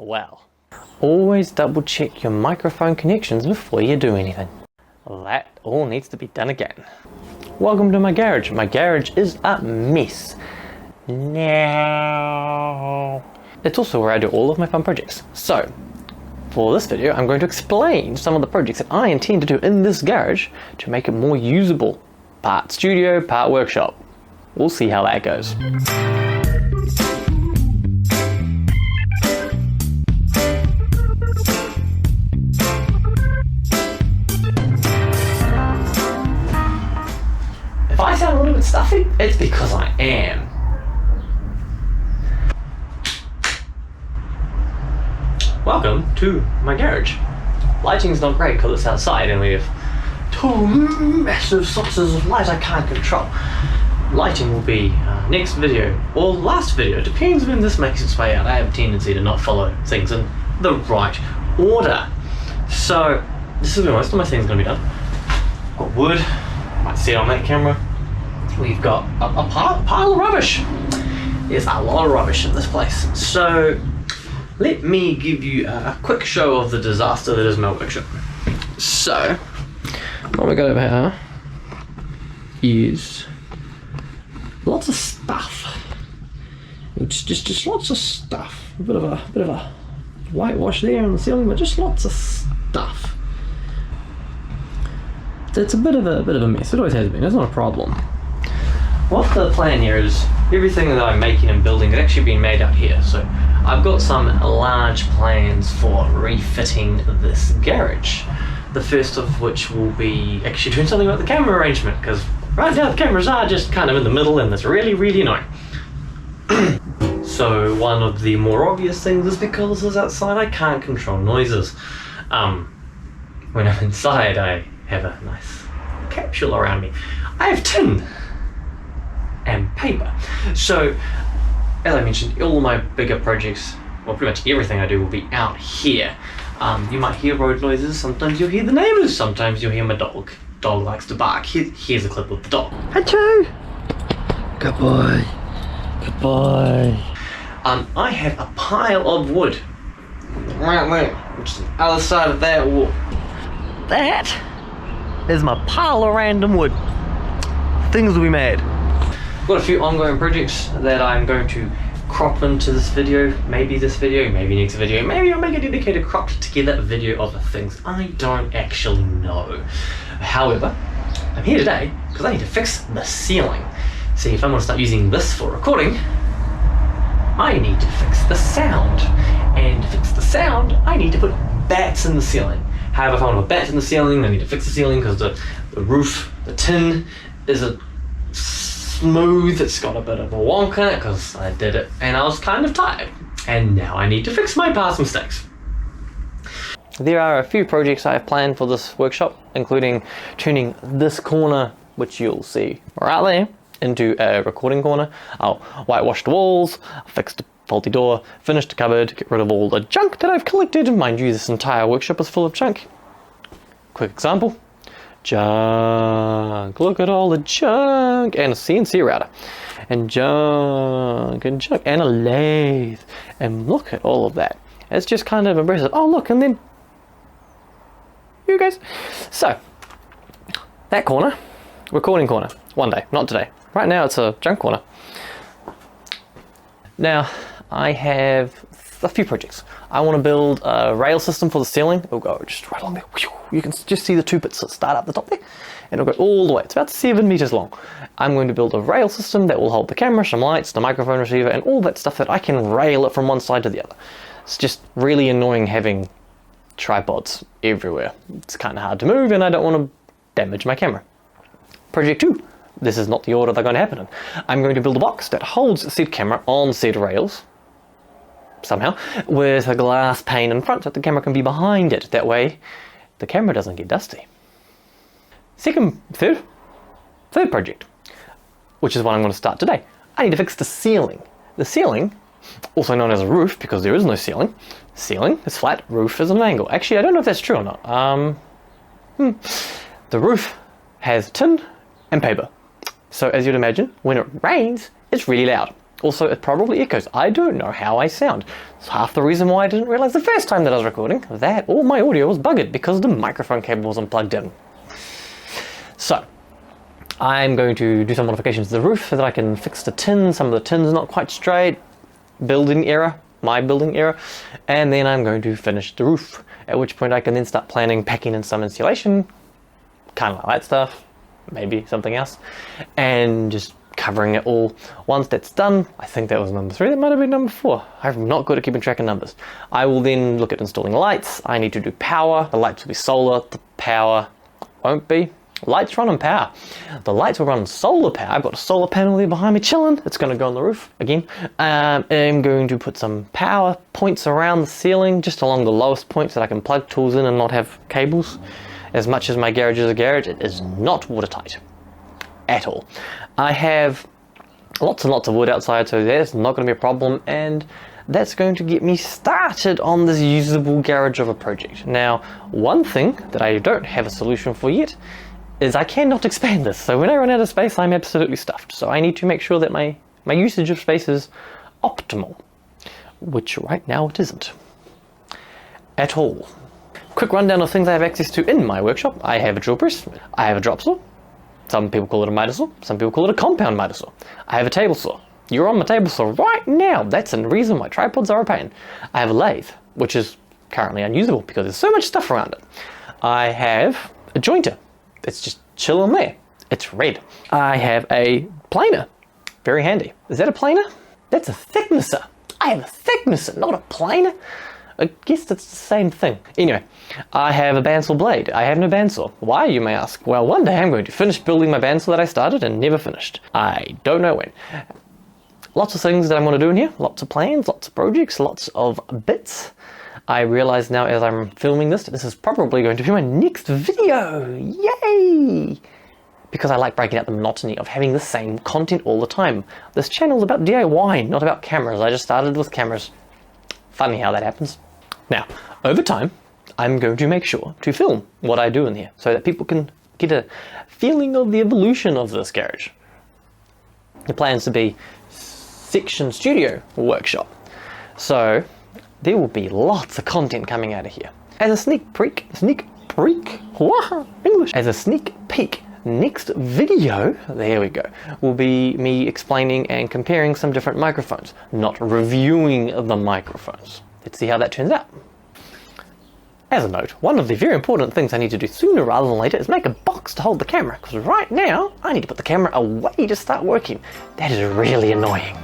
well. Always double check your microphone connections before you do anything. That all needs to be done again. Welcome to my garage. My garage is a mess. Now, it's also where I do all of my fun projects. So, for this video, I'm going to explain some of the projects that I intend to do in this garage to make it more usable. Part studio, part workshop. We'll see how that goes. If I sound a little bit stuffy, it's because I am. Welcome to my garage. Lighting's not great because it's outside and we have two massive sources of light I can't control. Lighting will be next video or last video, it depends when this makes its way out. I have a tendency to not follow things in the right order. So this is where most of my things are going to be done. Got wood, might see it on that camera. We've got a pile of rubbish. There's a lot of rubbish in this place. So let me give you a quick show of the disaster that is my workshop. So what we got over here is lots of stuff. It's just lots of stuff. A bit of a whitewash there on the ceiling, but just lots of stuff. It's a bit of a mess. It always has been. It's not a problem. What the plan here is, everything that I'm making and building has actually been made out here. So I've got some large plans for refitting this garage. The first of which will be actually doing something about the camera arrangement, because right now the cameras are just kind of in the middle and it's really, really annoying. So one of the more obvious things is because this is outside, I can't control noises. When I'm inside, I have a nice capsule around me. I have tin and paper. So, as I mentioned, all of my bigger projects, well, pretty much everything I do will be out here. You might hear road noises, sometimes you'll hear the neighbours, sometimes you'll hear my dog. Dog likes to bark. Here's a clip of the dog. Hello! Good boy. Good boy. I have a pile of wood right there, which is the other side of that wall. That is my pile of random wood. Things will be made. I've got a few ongoing projects that I'm going to crop into this video, maybe next video, maybe I'll make a dedicated cropped together video of the things. I don't actually know. However, I'm here today because I need to fix the ceiling. See, if I'm going to start using this for recording, I need to fix the sound. And to fix the sound, I need to put bats in the ceiling. However, if I want to put bats in the ceiling, I need to fix the ceiling because the roof, the tin, isn't smooth. It's got a bit of a wonk in it because I did it and I was kind of tired. And now I need to fix my past mistakes. There are a few projects I have planned for this workshop, including turning this corner, which you'll see right there, into a recording corner. I'll whitewash the walls, fix the faulty door, finish the cupboard, get rid of all the junk that I've collected. Mind you, this entire workshop is full of junk. Quick example. Junk. Look at all the junk. And a CNC router. And junk. And junk. And a lathe. And look at all of that. It's just kind of impressive. Oh, look, and then you guys. So, that corner, recording corner. One day, not today. Right now it's a junk corner. Now, I have a few projects. I want to build a rail system for the ceiling. It'll go just right along there. You can just see the two bits that start up the top there. And it'll go all the way. It's about 7 meters long. I'm going to build a rail system that will hold the camera, some lights, the microphone receiver, and all that stuff that I can rail it from one side to the other. It's just really annoying having tripods everywhere. It's kind of hard to move and I don't want to damage my camera. Project 2. This is not the order they're going to happen in. I'm going to build a box that holds said camera on said rails, somehow, with a glass pane in front so that the camera can be behind it. That way, the camera doesn't get dusty. Third project, which is what I'm going to start today. I need to fix the ceiling. The ceiling, also known as a roof, because there is no ceiling. Ceiling is flat, roof is an angle. Actually, I don't know if that's true or not. The roof has tin and paper. So as you'd imagine, when it rains, it's really loud. Also, it probably echoes. I don't know how I sound. It's half the reason why I didn't realize the first time that I was recording that all my audio was buggered because the microphone cable wasn't plugged in. So, I'm going to do some modifications to the roof so that I can fix the tin. Some of the tin's not quite straight. Building error, my building error. And then I'm going to finish the roof. At which point I can then start planning, packing in some insulation. Kind of like that stuff. Maybe something else. And just covering it all. Once that's done, I think that was number 3, that might have been number 4. I'm not good at keeping track of numbers. I will then look at installing lights. I need to do power. The lights will be solar, the power won't be. Lights run on power. The lights will run on solar power. I've got a solar panel there behind me chilling. It's going to go on the roof again. I'm going to put some power points around the ceiling, just along the lowest points, so that I can plug tools in and not have cables. As much as my garage is a garage, it is not watertight at all. I have lots and lots of wood outside, so that's not going to be a problem, and that's going to get me started on this usable garage of a project. Now, one thing that I don't have a solution for yet is I cannot expand this. So when I run out of space, I'm absolutely stuffed. So I need to make sure that my usage of space is optimal, which right now it isn't at all. Quick rundown of things I have access to in my workshop. I have a drill press, I have a drop saw. Some people call it a miter saw, some people call it a compound miter saw. I have a table saw. You're on my table saw right now. That's a reason why tripods are a pain. I have a lathe, which is currently unusable because there's so much stuff around it. I have a jointer. It's just chilling there. It's red. I have a planer. Very handy. Is that a planer? That's a thicknesser. I have a thicknesser, not a planer. I guess it's the same thing. Anyway, I have a bandsaw blade. I have no bandsaw. Why, you may ask? Well, one day I'm going to finish building my bandsaw that I started and never finished. I don't know when. Lots of things that I'm going to do in here. Lots of plans, lots of projects, lots of bits. I realize now as I'm filming this is probably going to be my next video. Yay! Because I like breaking out the monotony of having the same content all the time. This channel is about DIY, not about cameras. I just started with cameras. Funny how that happens. Now, over time, I'm going to make sure to film what I do in here so that people can get a feeling of the evolution of this garage. The plan's to be section studio workshop. So there will be lots of content coming out of here. As a sneak peek, English. As a sneak peek, next video, there we go, will be me explaining and comparing some different microphones, not reviewing the microphones. Let's see how that turns out. As a note, one of the very important things I need to do sooner rather than later is make a box to hold the camera, because right now I need to put the camera away to start working. That is really annoying.